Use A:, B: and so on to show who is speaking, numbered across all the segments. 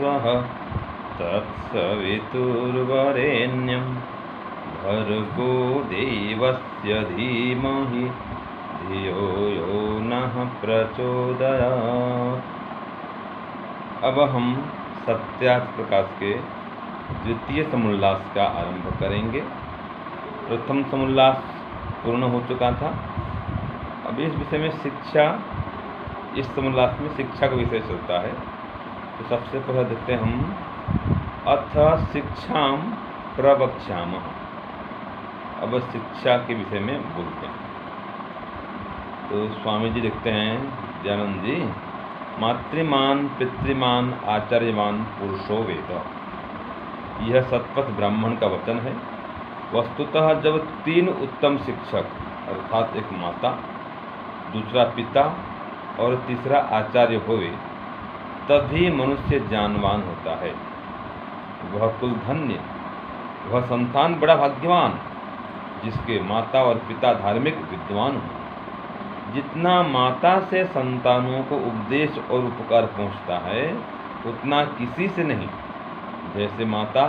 A: स्वः तत्सवितुर्वरेण्यं भर्गो देवस्य धीमहि धियो यो नः प्रचोदयात्। अब हम सत्यार्थ प्रकाश के द्वितीय समुल्लास का आरंभ करेंगे। प्रथम समुल्लास पूर्ण हो चुका था। अब इस विषय में शिक्षा, इस समुल्लास में शिक्षा का विषय चलता है। तो सबसे पहले देखते हैं हम अथ शिक्षाम प्रवक्ष्यामः। अब शिक्षा के विषय में बोलते हैं। तो स्वामी जी लिखते हैं, दयानंद जी, मातृमान पितृमान आचार्यमान पुरुषो वेद। यह सतपथ ब्राह्मण का वचन है। वस्तुतः जब तीन उत्तम शिक्षक अर्थात एक माता, दूसरा पिता और तीसरा आचार्य होवे, तभी मनुष्य ज्ञानवान होता है। वह कुल धन्य, वह संतान बड़ा भाग्यवान जिसके माता और पिता धार्मिक विद्वान हो। जितना माता से संतानों को उपदेश और उपकार पहुंचता है उतना किसी से नहीं। जैसे माता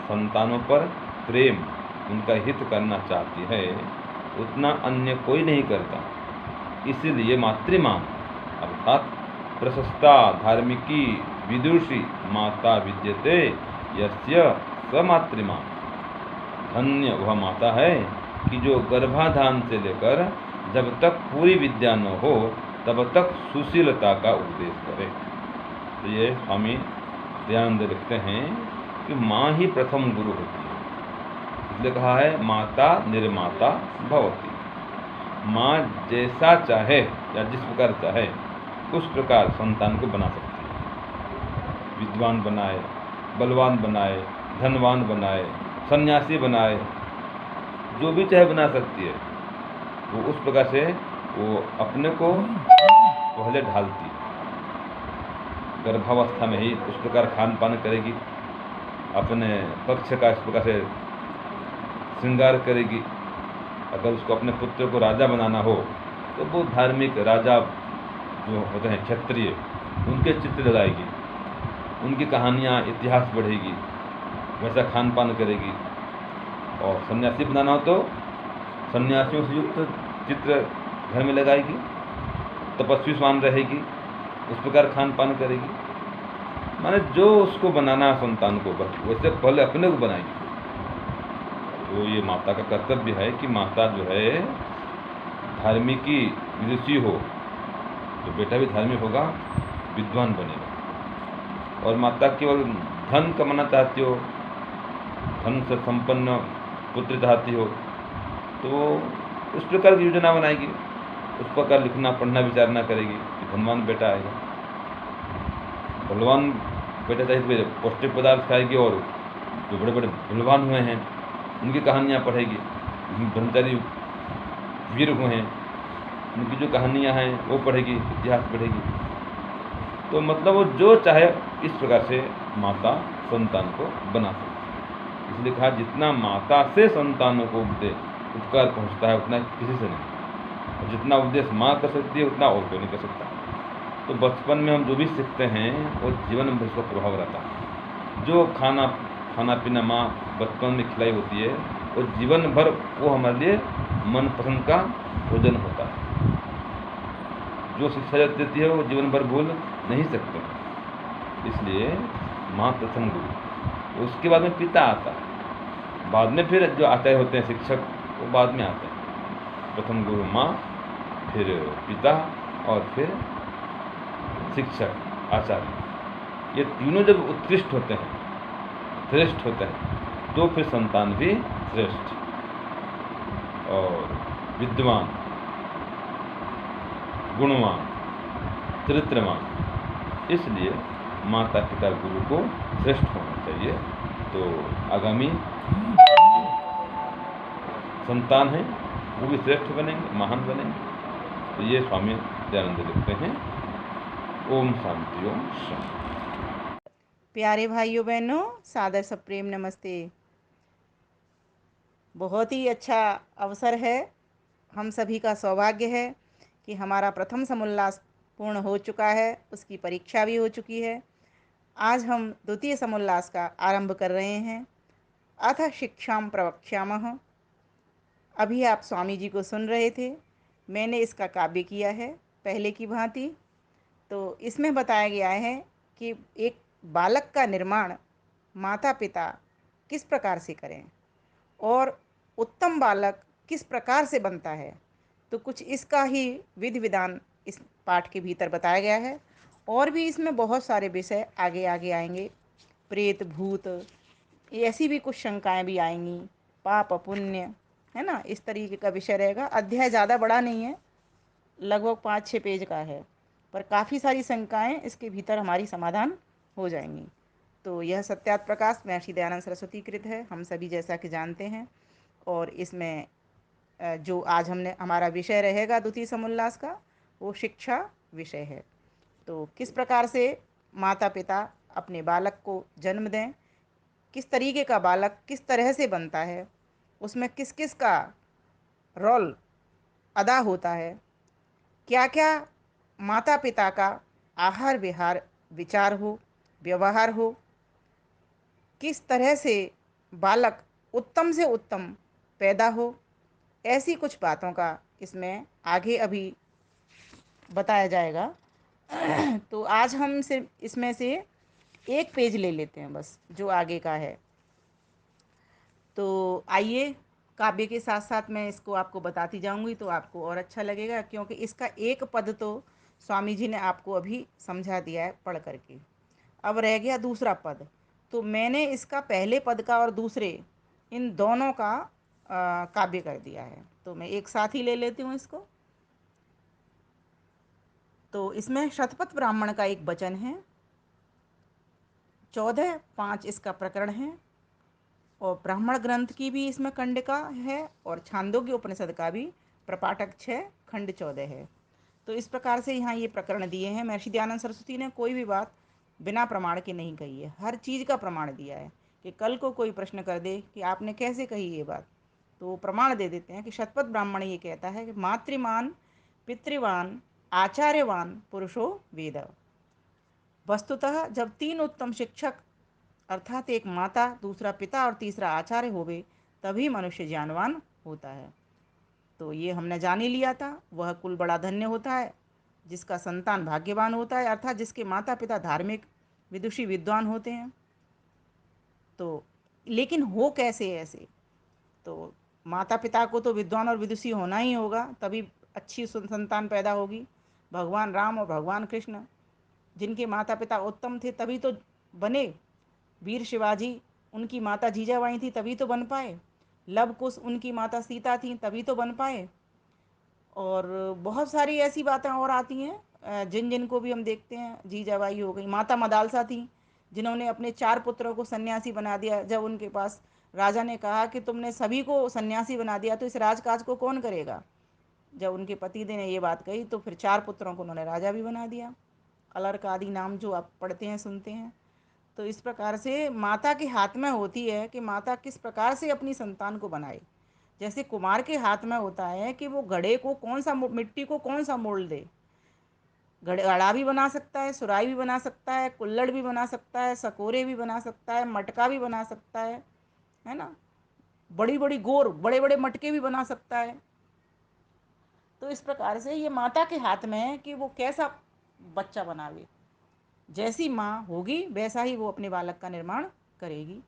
A: संतानों पर प्रेम, उनका हित करना चाहती है, उतना अन्य कोई नहीं करता। इसीलिए मातृमान अर्थात प्रशस्ता धार्मिकी विदुषी माता विद्यते यस्य स मातृमान। धन्य वह माता है कि जो गर्भाधान से लेकर जब तक पूरी विद्या न हो तब तक सुशीलता का उपदेश करे। तो ये स्वामी दयानंद लिखते हैं कि माँ ही प्रथम गुरु होती है। इसलिए कहा है माता निर्माता भवती। माँ जैसा चाहे या जिस प्रकार चाहे उस प्रकार संतान को बना सकती है। विद्वान बनाए, बलवान बनाए, धनवान बनाए, सन्यासी बनाए, जो भी चाहे बना सकती है। वो उस प्रकार से वो अपने को पहले ढालती है। गर्भावस्था में ही उस प्रकार खान पान करेगी, अपने पक्ष का इस प्रकार से श्रृंगार करेगी। अगर उसको अपने पुत्र को राजा बनाना हो तो वो धार्मिक राजा जो होते हैं क्षत्रिय, उनके चित्र लगाएगी, उनकी कहानियाँ इतिहास बढ़ेगी, वैसा खान पान करेगी। और सन्यासी बनाना हो तो सन्यासियों से युक्त चित्र घर में लगाएगी, तपस्वी स्वान रहेगी, उस प्रकार खान पान करेगी। माने जो उसको बनाना संतान को वैसे पहले अपने को बनाएगी। तो ये माता का कर्तव्य है कि माता जो है धार्मिकी विदुषी हो तो बेटा भी धार्मिक होगा, विद्वान बनेगा। और माता केवल धन कमाना चाहती हो, धन से संपन्न पुत्र चाहती हो तो उस प्रकार की योजना बनाएगी, उस प्रकार लिखना पढ़ना विचारना करेगी कि धनवान बेटा आएगा। बलवान बेटा चाहिए तो पौष्टिक पदार्थ खाएगी, और जो बड़े बड़े बलवान हुए हैं उनकी कहानियाँ पढ़ेगी, ब्रह्मचारी वीर हुए हैं उनकी जो कहानियाँ हैं वो पढ़ेगी, इतिहास पढ़ेगी। तो मतलब वो जो चाहे इस प्रकार से माता संतान को बना सकती है। इसलिए कहा जितना माता से संतानों को उपकार पहुँचता है उतना किसी से नहीं। और जितना उपदेश माँ कर सकती है उतना और कोई नहीं कर सकता। तो बचपन में हम जो भी सीखते हैं वो जीवन में उसका प्रभाव रहता है। जो खाना पीना माँ बचपन में खिलाई होती है वो जीवन भर वो हमारे लिए मनपसंद का भोजन होता है। जो शिक्षा देती है वो जीवन भर भूल नहीं सकते। इसलिए माँ प्रथम गुरु, उसके बाद में पिता आता है, बाद में फिर जो आचार्य होते हैं शिक्षक वो बाद में आते हैं। प्रथम गुरु माँ, फिर पिता और फिर शिक्षक आचार्य। ये तीनों जब उत्कृष्ट होते हैं, श्रेष्ठ होते हैं, तो फिर संतान भी श्रेष्ठ और विद्वान, गुणवान, चरित्रवान। इसलिए माता पिता गुरु को श्रेष्ठ होना चाहिए। तो आगामी संतान है वो भी श्रेष्ठ बनेंगे, महान बनेंगे। तो ये स्वामी दयानंद लिखते हैं। ओम शांति ओम शांति।
B: प्यारे भाइयों बहनों, सादर सप्रेम नमस्ते। बहुत ही अच्छा अवसर है, हम सभी का सौभाग्य है कि हमारा प्रथम समुल्लास पूर्ण हो चुका है, उसकी परीक्षा भी हो चुकी है। आज हम द्वितीय समुल्लास का आरंभ कर रहे हैं। अथ शिक्षाम प्रवक्ष्यामः। अभी आप स्वामी जी को सुन रहे थे। मैंने इसका काव्य किया है पहले की भांति। तो इसमें बताया गया है कि एक बालक का निर्माण माता पिता किस प्रकार से करें और उत्तम बालक किस प्रकार से बनता है। तो कुछ इसका ही विधि विधान इस पाठ के भीतर बताया गया है। और भी इसमें बहुत सारे विषय आगे आगे आएंगे। प्रेत भूत, ऐसी भी कुछ शंकाएं भी आएंगी। पाप पुण्य, है ना, इस तरीके का विषय रहेगा। अध्याय ज़्यादा बड़ा नहीं है, लगभग 5-6 पेज का है, पर काफ़ी सारी शंकाएं इसके भीतर हमारी समाधान हो जाएंगी। तो यह सत्यार्थ प्रकाश महर्षि दयानंद सरस्वती कृत है, हम सभी जैसा कि जानते हैं। और इसमें जो आज हमने हमारा विषय रहेगा द्वितीय समुल्लास का, वो शिक्षा विषय है। तो किस प्रकार से माता पिता अपने बालक को जन्म दें, किस तरीके का बालक किस तरह से बनता है, उसमें किस किस का रोल अदा होता है, क्या क्या माता पिता का आहार विहार विचार हो, व्यवहार हो, किस तरह से बालक उत्तम से उत्तम पैदा हो, ऐसी कुछ बातों का इसमें आगे अभी बताया जाएगा। तो आज हम सिर्फ इसमें से एक पेज ले लेते हैं बस, जो आगे का है। तो आइए, काव्य के साथ साथ मैं इसको आपको बताती जाऊंगी तो आपको और अच्छा लगेगा, क्योंकि इसका एक पद तो स्वामी जी ने आपको अभी समझा दिया है पढ़ करके। अब रह गया दूसरा पद। तो मैंने इसका पहले पद का और दूसरे, इन दोनों का काव्य कर दिया है। तो मैं एक साथ ही ले लेती हूँ इसको। तो इसमें शतपथ ब्राह्मण का एक वचन है, 14:5 इसका प्रकरण है, और ब्राह्मण ग्रंथ की भी इसमें कंडिका है, और छांदोग्य उपनिषद का भी प्रपाठक 6 खंड 14 है। तो इस प्रकार से यहाँ ये प्रकरण दिए हैं। महर्षि दयानंद सरस्वती ने कोई भी बात बिना प्रमाण के नहीं कही है, हर चीज़ का प्रमाण दिया है। कि कल को कोई प्रश्न कर दे कि आपने कैसे कही ये बात, तो वो प्रमाण दे देते हैं कि शतपथ ब्राह्मण ये कहता है कि मातृमान पितृवान आचार्यवान पुरुषो वेद। वस्तुतः जब 3 उत्तम शिक्षक, अर्थात एक माता, दूसरा पिता और तीसरा आचार्य होवे, तभी मनुष्य ज्ञानवान होता है। तो ये हमने जान ही लिया था। वह कुल बड़ा धन्य होता है जिसका संतान भाग्यवान होता है, अर्थात जिसके माता पिता धार्मिक विदुषी विद्वान होते हैं। तो लेकिन हो कैसे ऐसे? तो माता पिता को तो विद्वान और विदुषी होना ही होगा, तभी अच्छी संतान पैदा होगी। भगवान राम और भगवान कृष्ण, जिनके माता पिता उत्तम थे तभी तो बने। वीर शिवाजी, उनकी माता जीजाबाई थी तभी तो बन पाए। लव कुश, उनकी माता सीता थी तभी तो बन पाए। और बहुत सारी ऐसी बातें और आती हैं, जिन जिन को भी हम देखते हैं। जीजाबाई हो गई, माता मदालसा थी, जिन्होंने अपने 4 पुत्रों को सन्यासी बना दिया। जब उनके पास राजा ने कहा कि तुमने सभी को सन्यासी बना दिया तो इस राजकाज को कौन करेगा, जब उनके पति ने ये बात कही तो फिर 4 पुत्रों को उन्होंने राजा भी बना दिया। अलर्क आदि नाम जो आप पढ़ते हैं सुनते हैं। तो इस प्रकार से माता के हाथ में होती है कि माता किस प्रकार से अपनी संतान को बनाए। जैसे कुमार के हाथ में होता है कि वो घड़े को कौन सा मिट्टी को कौन सा मोल दे। घड़ा भी बना सकता है, सुराही भी बना सकता है, कुल्हड़ भी बना सकता है, सकोरे भी बना सकता है, मटका भी बना सकता है ना, बड़ी बड़ी गोर बड़े बड़े मटके भी बना सकता है। तो इस प्रकार से ये माता के हाथ में है कि वो कैसा बच्चा बनावे। जैसी माँ होगी वैसा ही वो अपने बालक का निर्माण करेगी।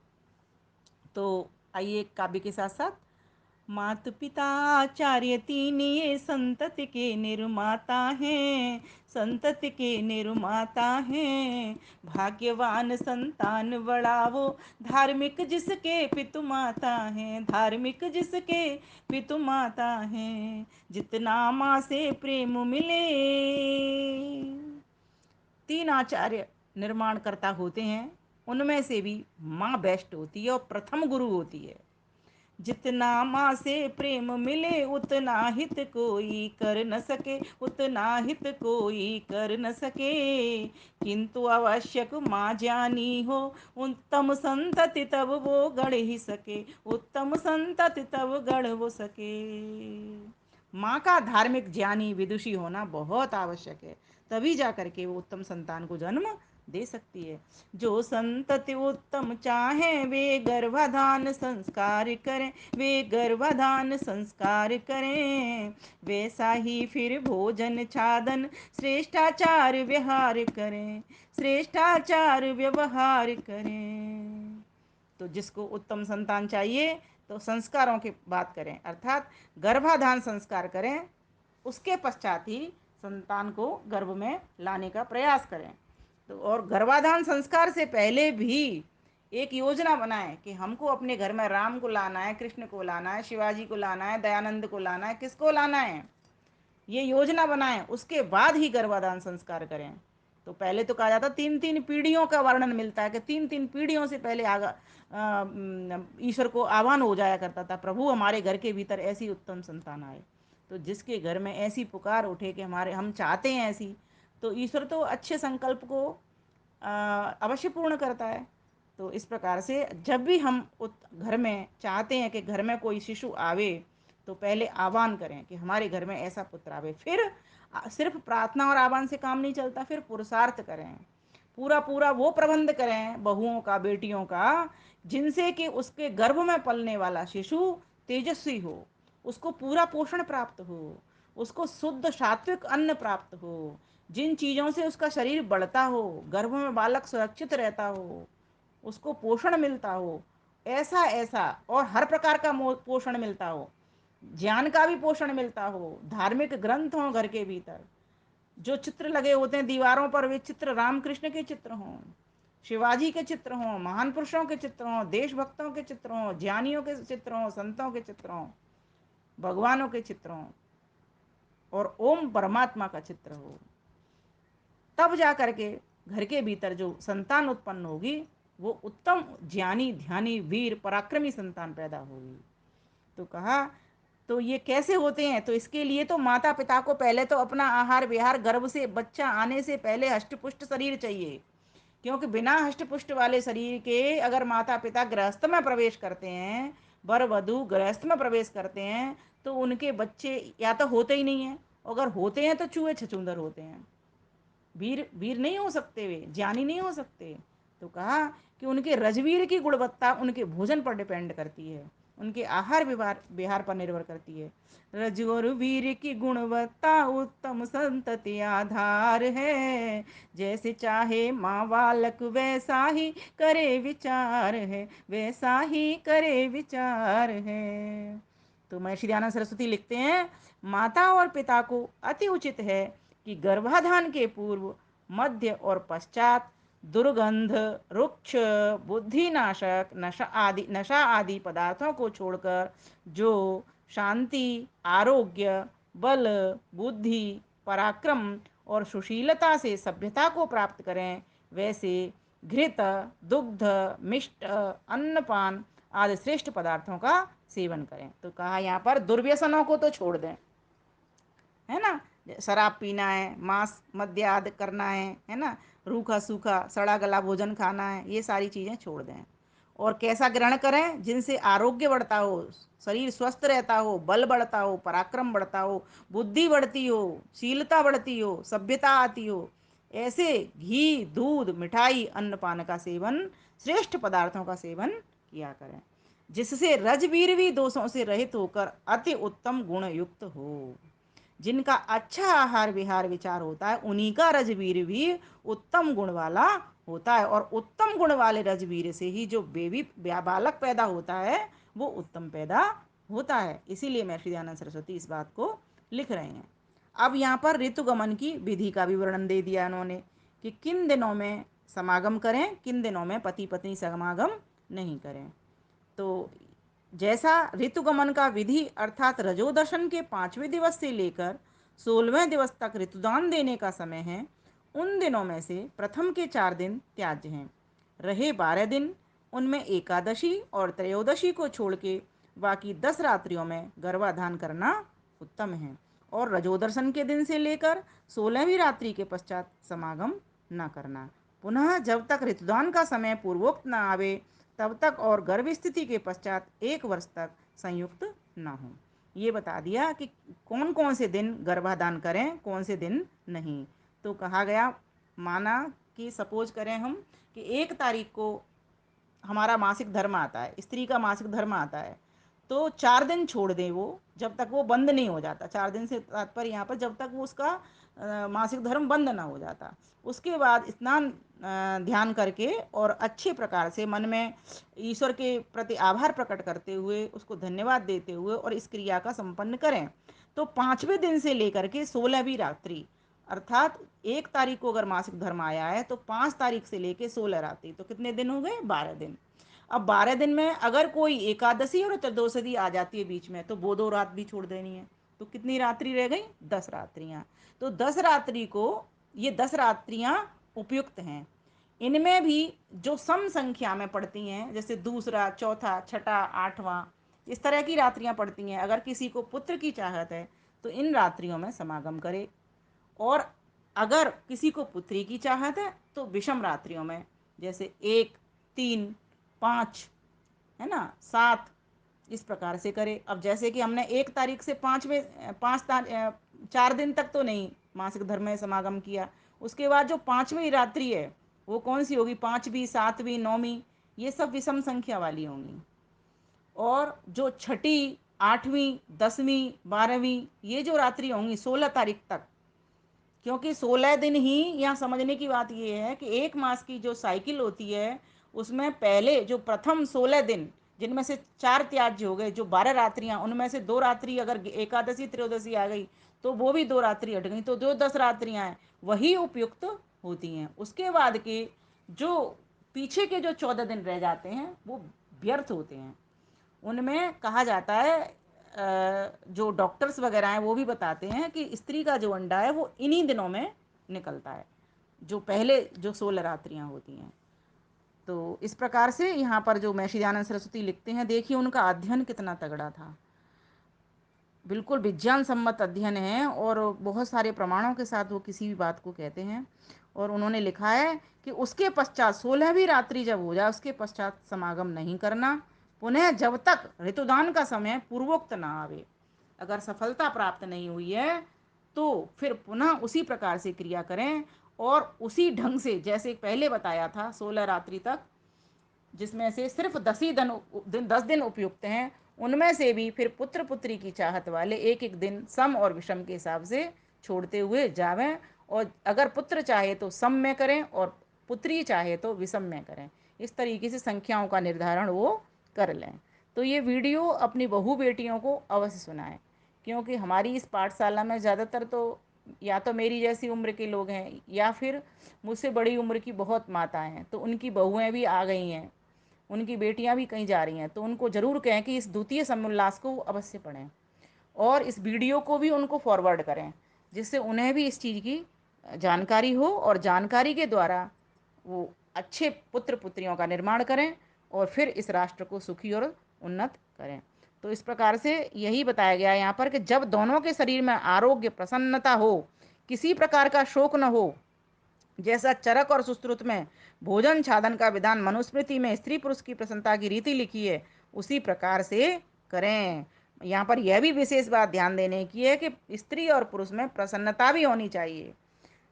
B: तो आइए काव्य के साथ साथ, मात पिता आचार्य तीन ये संतति के निर्माता हैं, संतति के निर्माता हैं। भाग्यवान संतान बड़ा वो, धार्मिक जिसके पितु माता हैं, धार्मिक जिसके पितु माता हैं। जितना माँ से प्रेम मिले, 3 आचार्य निर्माण करता होते हैं, उनमें से भी माँ बेस्ट होती है और प्रथम गुरु होती है। जितना माँ से प्रेम मिले उतना हित कोई कर न सके, उतना हित कोई कर न सके। किंतु आवश्यक माँ जानी हो, उत्तम संतति तब वो गढ़ ही सके, उत्तम संतति तब गढ़ वो सके। माँ का धार्मिक ज्ञानी विदुषी होना बहुत आवश्यक है, तभी जा करके वो उत्तम संतान को जन्म दे सकती है। जो संतति उत्तम चाहे वे गर्भाधान संस्कार करें, वे गर्भाधान संस्कार करें। वैसा ही फिर भोजन छादन श्रेष्ठाचार व्यवहार करें, श्रेष्ठाचार व्यवहार करें। तो जिसको उत्तम संतान चाहिए तो संस्कारों की बात करें, अर्थात गर्भाधान संस्कार करें, उसके पश्चात ही संतान को गर्भ में लाने का प्रयास करें। तो और गर्भाधान संस्कार से पहले भी एक योजना बनाएं कि हमको अपने घर में राम को लाना है, कृष्ण को लाना है, शिवाजी को लाना है, दयानंद को लाना है, किसको लाना है, ये योजना बनाएं, उसके बाद ही गर्भाधान संस्कार करें। तो पहले तो कहा जाता 3-3 पीढ़ियों का वर्णन मिलता है कि 3-3 पीढ़ियों से पहले ईश्वर को आह्वान हो जाया करता था, प्रभु हमारे घर के भीतर ऐसी उत्तम संतान आए। तो जिसके घर में ऐसी पुकार उठे कि हमारे हम चाहते हैं ऐसी, तो ईश्वर तो अच्छे संकल्प को अवश्य पूर्ण करता है। तो इस प्रकार से जब भी हम घर में चाहते हैं कि घर में कोई शिशु आवे, तो पहले आह्वान करें कि हमारे घर में ऐसा पुत्र आवे। फिर सिर्फ प्रार्थना और आह्वान से काम नहीं चलता, फिर पुरुषार्थ करें, पूरा पूरा वो प्रबंध करें बहुओं का, बेटियों का, जिनसे कि उसके गर्भ में पलने वाला शिशु तेजस्वी हो, उसको पूरा पोषण प्राप्त हो, उसको शुद्ध सात्विक अन्न प्राप्त हो, जिन चीज़ों से उसका शरीर बढ़ता हो, गर्भ में बालक सुरक्षित रहता हो, उसको पोषण मिलता हो, ऐसा ऐसा, और हर प्रकार का पोषण मिलता हो, ज्ञान का भी पोषण मिलता हो, धार्मिक ग्रंथ हों घर के भीतर, जो चित्र लगे होते हैं दीवारों पर वे चित्र रामकृष्ण के चित्र हों, शिवाजी के चित्र हों, महान पुरुषों के चित्र हों, देशभक्तों के चित्र हों, ज्ञानियों के चित्र हों, संतों के चित्र हों, भगवानों के चित्र हों, और ओम परमात्मा का चित्र हो, तब जा करके घर के भीतर जो संतान उत्पन्न होगी वो उत्तम ज्ञानी, ध्यानी, वीर, पराक्रमी संतान पैदा होगी। तो कहा तो ये कैसे होते हैं, तो इसके लिए तो माता पिता को पहले तो अपना आहार विहार, गर्भ से बच्चा आने से पहले हष्टपुष्ट शरीर चाहिए, क्योंकि बिना हष्टपुष्ट वाले शरीर के अगर माता पिता गृहस्थ में प्रवेश करते हैं, वर वधु गृहस्थ में प्रवेश करते हैं, तो उनके बच्चे या तो होते ही नहीं हैं, अगर होते हैं तो चूहे छछूंदर होते हैं, वीर वीर नहीं हो सकते, वे ज्ञानी नहीं हो सकते। तो कहा कि उनके रजवीर की गुणवत्ता उनके भोजन पर डिपेंड करती है, उनके आहार विहार विहार पर निर्भर करती है। रज और वीर की गुणवत्ता उत्तम संतति आधार है, जैसे चाहे माँ बालक वैसा ही करे विचार है, वैसा ही करे विचार है। तो महर्षि दयानंद सरस्वती लिखते हैं, माता और पिता को अति उचित है कि गर्भाधान के पूर्व, मध्य और पश्चात दुर्गंध, रुक्ष, बुद्धिनाशक, नशा आदि पदार्थों को छोड़कर जो शांति, आरोग्य, बल, बुद्धि, पराक्रम और सुशीलता से सभ्यता को प्राप्त करें, वैसे घृत, दुग्ध, मिष्ट, अन्नपान आदि श्रेष्ठ पदार्थों का सेवन करें। तो कहा यहाँ पर दुर्व्यसनों को तो छोड़ दें, है ना, शराब पीना है, मांस मद्य आदि करना है ना, रूखा सूखा सड़ा गला भोजन खाना है, ये सारी चीज़ें छोड़ दें। और कैसा ग्रहण करें, जिनसे आरोग्य बढ़ता हो, शरीर स्वस्थ रहता हो, बल बढ़ता हो, पराक्रम बढ़ता हो, बुद्धि बढ़ती हो, शीलता बढ़ती हो, सभ्यता आती हो, ऐसे घी, दूध, मिठाई, अन्नपान का सेवन, श्रेष्ठ पदार्थों का सेवन किया करें, जिससे रजवीरवी दोषों से रहित होकर अति उत्तम गुण युक्त हो। जिनका अच्छा आहार विहार विचार होता है, उन्हीं का रजवीर भी उत्तम गुण वाला होता है, और उत्तम गुण वाले रजवीर से ही जो बेबी बालक पैदा होता है वो उत्तम पैदा होता है। इसीलिए महर्षि दयानंद सरस्वती इस बात को लिख रहे हैं। अब यहाँ पर ऋतुगमन की विधि का भी वर्णन दे दिया उन्होंने कि किन दिनों में समागम करें, किन दिनों में पति पत्नी समागम नहीं करें। तो जैसा ऋतुगमन का विधि अर्थात रजोदर्शन के 5वें दिवस से लेकर 16वें दिवस तक ऋतुदान देने का समय है, उन दिनों में से प्रथम के 4 दिन त्याज्य हैं। रहे 12 दिन, उनमें एकादशी और त्रयोदशी को छोड़ के बाकी 10 रात्रियों में गर्भाधान करना उत्तम है, और रजोदर्शन के दिन से लेकर 16वीं रात्रि के पश्चात समागम न करना। पुनः जब तक ऋतुदान का समय पूर्वोक्त न आवे तब तक, और गर्भ स्थिति के पश्चात 1 वर्ष तक संयुक्त न हो। ये बता दिया कि कौन कौन से दिन गर्भाधान करें, कौन से दिन नहीं। तो कहा गया, माना कि सपोज करें हम कि 1 तारीख को हमारा मासिक धर्म आता है, स्त्री का मासिक धर्म आता है, तो 4 दिन छोड़ दें वो, जब तक वो बंद नहीं हो जाता। 4 दिन से तात्पर्य यहाँ पर जब तक वो उसका मासिक धर्म बंद ना हो जाता। उसके बाद स्नान ध्यान करके और अच्छे प्रकार से मन में ईश्वर के प्रति आभार प्रकट करते हुए, उसको धन्यवाद देते हुए और इस क्रिया का संपन्न करें। तो 5वें दिन से लेकर के 16वीं रात्रि, अर्थात 1 तारीख को अगर मासिक धर्म आया है तो 5 तारीख से लेके 16 रात्रि, तो कितने दिन हो गए? 12 दिन। अब 12 दिन में अगर कोई एकादशी और चतुर्दशी आ जाती है बीच में, तो वो 2 रात भी छोड़ देनी है। तो कितनी रात्रि रह गई? 10 रात्रियाँ। तो 10 रात्रि को, ये 10 रात्रियाँ उपयुक्त हैं। इनमें भी जो सम संख्या में पड़ती हैं, जैसे दूसरा, चौथा, छठा, आठवां, इस तरह की रात्रियां पड़ती हैं। अगर किसी को पुत्र की चाहत है तो इन रात्रियों में समागम करे, और अगर किसी को पुत्री की चाहत है तो विषम रात्रियों में, जैसे 1, 3, 5, है ना, 7, इस प्रकार से करे। अब जैसे कि हमने 1 तारीख से 4 दिन तक तो नहीं मासिक धर्म में समागम किया, उसके बाद जो 5वीं रात्रि है वो कौन सी होगी? 5वीं, 7वीं, 9वीं, ये सब विषम संख्या वाली होंगी। और जो छठी, 8वीं, 10वीं, 12वीं, ये जो रात्रि होंगी 16 तारीख तक, क्योंकि 16 दिन ही, यहाँ समझने की बात ये है कि 1 मास की जो साइकिल होती है उसमें पहले जो प्रथम 16 दिन, जिनमें से 4 त्याज्य हो गए, जो 12 रात्रियां, उनमें से 2 रात्रि अगर एकादशी त्रयोदशी आ गई तो वो भी 2 रात्रि हट गई, तो जो 10 रात्रियां हैं वही उपयुक्त होती हैं। उसके बाद के जो पीछे के जो 14 दिन रह जाते हैं वो व्यर्थ होते हैं। उनमें कहा जाता है, जो डॉक्टर्स वगैरह हैं वो भी बताते हैं कि स्त्री का जो अंडा है वो इन्हीं दिनों में निकलता है, जो पहले जो 16 रात्रियां होती हैं। तो इस प्रकार से यहाँ पर जो महर्षि सरस्वती लिखते हैं, देखिए उनका अध्ययन कितना तगड़ा था। बिल्कुल विज्ञान सम्मत अध्ययन है और बहुत सारे प्रमाणों के साथ वो किसी भी बात को कहते हैं। और उन्होंने लिखा है कि उसके पश्चात 16वीं रात्रि जब हो जाए उसके पश्चात समागम नहीं करना, पुनः जब तक ऋतुदान का समय पूर्वोक्त ना आवे। अगर सफलता प्राप्त नहीं हुई है तो फिर पुनः उसी प्रकार से क्रिया करें, और उसी ढंग से जैसे पहले बताया था 16 रात्रि तक, जिसमें से सिर्फ 10 दिन उपयुक्त हैं, उनमें से भी फिर पुत्र पुत्री की चाहत वाले एक एक दिन सम और विषम के हिसाब से छोड़ते हुए जावें। और अगर पुत्र चाहे तो सम में करें और पुत्री चाहे तो विषम में करें। इस तरीके से संख्याओं का निर्धारण वो कर लें। तो ये वीडियो अपनी बहू बेटियों को अवश्य सुनाएं, क्योंकि हमारी इस पाठशाला में ज़्यादातर तो या तो मेरी जैसी उम्र के लोग हैं या फिर मुझसे बड़ी उम्र की बहुत माताएं हैं, तो उनकी बहुएं भी आ गई हैं, उनकी बेटियां भी कहीं जा रही हैं। तो उनको ज़रूर कहें कि इस द्वितीय समोल्लास को अवश्य पढ़ें और इस वीडियो को भी उनको फॉरवर्ड करें, जिससे उन्हें भी इस चीज़ की जानकारी हो और जानकारी के द्वारा वो अच्छे पुत्र पुत्रियों का निर्माण करें और फिर इस राष्ट्र को सुखी और उन्नत करें। तो इस प्रकार से यही बताया गया है यहाँ पर कि जब दोनों के शरीर में आरोग्य, प्रसन्नता हो, किसी प्रकार का शोक न हो, जैसा चरक और सुश्रुत में भोजन छादन का विधान मनुस्मृति में स्त्री पुरुष की प्रसन्नता की रीति लिखी है, उसी प्रकार से करें। यहाँ पर यह भी विशेष बात ध्यान देने की है कि स्त्री और पुरुष में प्रसन्नता भी होनी चाहिए।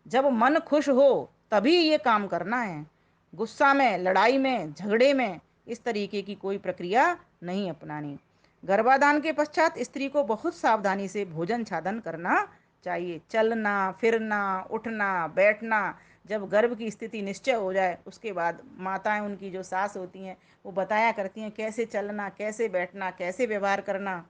B: जब मन खुश हो तभी ये काम करना है। गुस्सा में, लड़ाई में, झगड़े में इस तरीके की कोई प्रक्रिया नहीं अपनानी। गर्भाधान के पश्चात स्त्री को बहुत सावधानी से भोजन छादन करना चाहिए। चलना, फिरना, उठना, बैठना, जब गर्भ की स्थिति निश्चय हो जाए उसके बाद माताएं, उनकी जो सास होती हैं, वो बताया करती हैं कैसे चलना, कैसे बैठना, कैसे व्यवहार करना,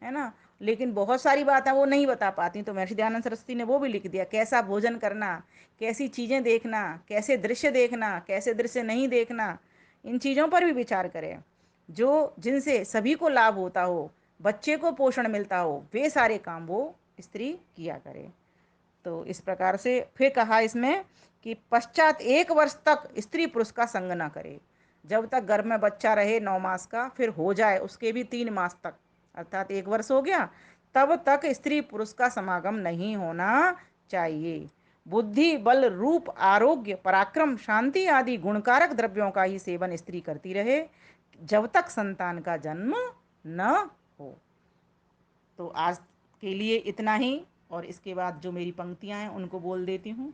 B: है ना। लेकिन बहुत सारी बातें वो नहीं बता पाती, तो महर्षि दयानंद सरस्वती ने वो भी लिख दिया, कैसा भोजन करना, कैसी चीज़ें देखना, कैसे दृश्य देखना, कैसे दृश्य नहीं देखना, इन चीज़ों पर भी विचार करें। जो जिनसे सभी को लाभ होता हो, बच्चे को पोषण मिलता हो, वे सारे काम वो स्त्री किया करे। तो इस प्रकार से फिर कहा इसमें कि पश्चात 1 वर्ष तक स्त्री पुरुष का संग ना करे। जब तक गर्भ में बच्चा रहे 9 मास का, फिर हो जाए उसके भी 3 मास तक, अर्थात 1 वर्ष हो गया, तब तक स्त्री पुरुष का समागम नहीं होना चाहिए। बुद्धि, बल, रूप, आरोग्य, पराक्रम, शांति आदि गुणकारक द्रव्यों का ही सेवन स्त्री करती रहे, जब तक संतान का जन्म न हो। तो आज के लिए इतना ही, और इसके बाद जो मेरी पंक्तियां हैं उनको बोल देती हूँ।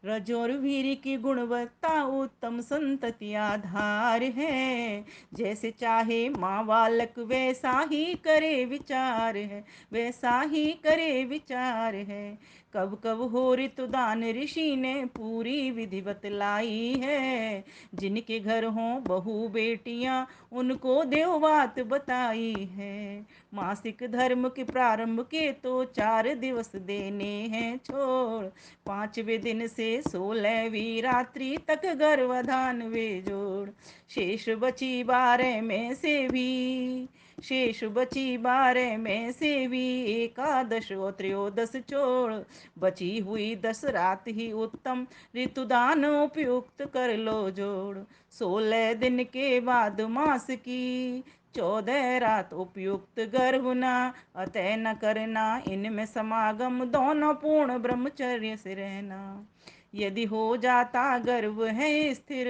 B: रज और वीर की गुणवत्ता उत्तम संतति आधार है। जैसे चाहे माँ बालक वैसा ही करे विचार है, वैसा ही करे विचार है। कब कब हो ऋतुदान ऋषि ने पूरी विधि बतलाई है। जिनके घर हों बहू बेटियां उनको देववात बताई है। मासिक धर्म के प्रारंभ के तो 4 दिवस देने हैं छोड़। 5वें दिन से 16वीं रात्रि तक गर्भधान वे जोड़। शेष बची 12 में से भी, शेष बची 12 में से भी एकादश और त्रयोदश छोड़। बची हुई 10 रात ही उत्तम ऋतुदान उपयुक्त कर लो जोड़। 16 दिन के बाद मास की 14 रात उपयुक्त गर्भना, अतः न करना इनमें समागम, दोनों पूर्ण ब्रह्मचर्य से रहना। यदि हो जाता गर्भ है स्थिर,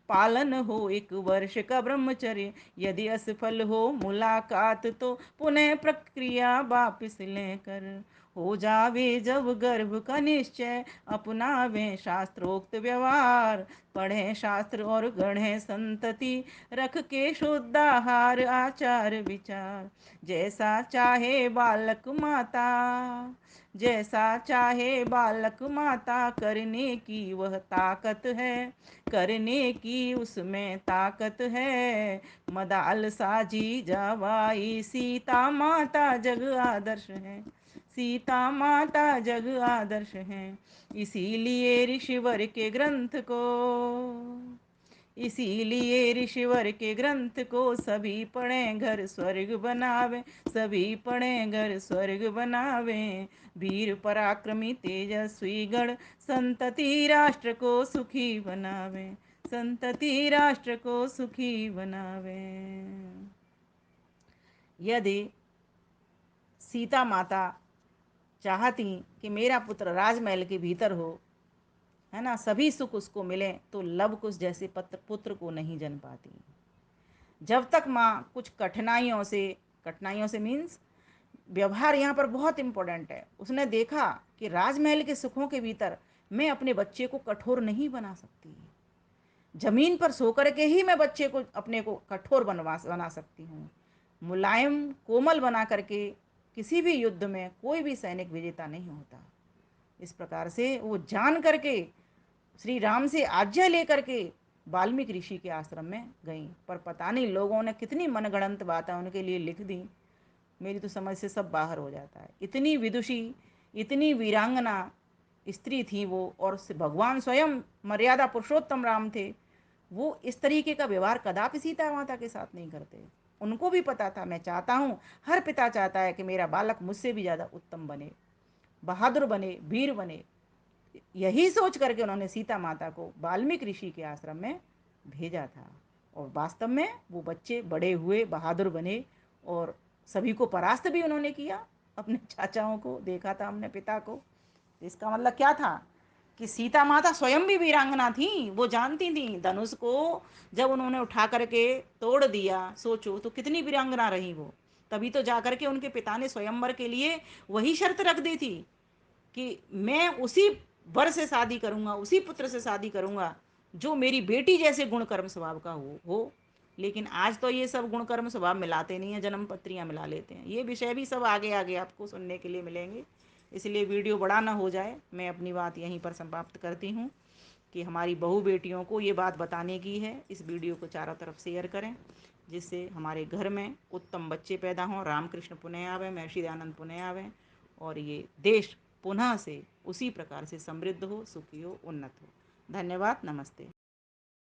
B: पालन हो 1 वर्ष का ब्रह्मचर्य। यदि असफल हो मुलाकात तो पुनः प्रक्रिया वापिस लेकर। हो जावे जब गर्भ का निश्चय, अपनावे शास्त्रोक्त व्यवहार। पढ़े शास्त्र और गढ़े संतति, रख के शुद्ध आहार आचार विचार। जैसा चाहे बालक माता, जैसा चाहे बालक माता, करने की वह ताकत है, करने की उसमें ताकत है। मदाल साजी जावाई, सीता माता जग आदर्श है, सीता माता जग आदर्श है। इसीलिए ऋषिवर के ग्रंथ को, इसीलिए ऋषिवर के ग्रंथ को सभी पढ़ें घर स्वर्ग बनावे, सभी पढ़ें घर स्वर्ग बनावे। वीर पराक्रमी तेजस्वी गण, संतति राष्ट्र को सुखी बनावे, संतति राष्ट्र को सुखी बनावे। यदि सीता माता चाहती कि मेरा पुत्र राजमहल के भीतर हो, है ना, सभी सुख उसको मिले, तो लव कुश जैसे पुत्र को नहीं जन पाती। जब तक माँ कुछ कठिनाइयों से मीन्स व्यवहार यहाँ पर बहुत इंपॉर्टेंट है। उसने देखा कि राजमहल के सुखों के भीतर मैं अपने बच्चे को कठोर नहीं बना सकती, जमीन पर सो करके ही मैं बच्चे को अपने को कठोर बना सकती हूँ। मुलायम कोमल बना करके किसी भी युद्ध में कोई भी सैनिक विजेता नहीं होता। इस प्रकार से वो जान करके श्री राम से आज्ञा लेकर के वाल्मीकि ऋषि के आश्रम में गई। पर पता नहीं लोगों ने कितनी मनगढ़ंत बातें उनके लिए लिख दी, मेरी तो समझ से सब बाहर हो जाता है। इतनी विदुषी, इतनी वीरांगना स्त्री थी वो, और भगवान स्वयं मर्यादा पुरुषोत्तम राम थे। वो इस तरीके का व्यवहार कदापि सीता माता के साथ नहीं करते। उनको भी पता था, मैं चाहता हूँ, हर पिता चाहता है कि मेरा बालक मुझसे भी ज़्यादा उत्तम बने, बहादुर बने, वीर बने। यही सोच करके उन्होंने सीता माता को वाल्मीकि ऋषि के आश्रम में भेजा था। और वास्तव में वो बच्चे बड़े हुए, बहादुर बने, और सभी को परास्त भी उन्होंने किया। अपने चाचाओं को देखा था, हमने पिता को। इसका मतलब क्या था कि सीता माता स्वयं भी वीरांगना थी। वो जानती थी धनुष को जब उन्होंने उठा करके तोड़ दिया, सोचो तो कितनी वीरांगना रही वो। तभी तो जाकर के उनके पिता ने स्वयंवर के लिए वही शर्त रख दी थी कि मैं उसी वर से शादी करूंगा, उसी पुत्र से शादी करूंगा जो मेरी बेटी जैसे गुण कर्म स्वभाव का हो। लेकिन आज तो ये सब गुण कर्म स्वभाव मिलाते नहीं है, जन्म पत्रियां मिला लेते हैं। ये विषय भी सब आगे आगे आपको सुनने के लिए मिलेंगे, इसलिए वीडियो बड़ा ना हो जाए, मैं अपनी बात यहीं पर समाप्त करती हूँ कि हमारी बहू बेटियों को ये बात बताने की है। इस वीडियो को चारों तरफ शेयर करें, जिससे हमारे घर में उत्तम बच्चे पैदा हों, रामकृष्ण पुनः आवे, महर्षि दयानंद पुनः आवे, और ये देश पुनः से उसी प्रकार से समृद्ध हो, सुखी हो, उन्नत हो। धन्यवाद, नमस्ते।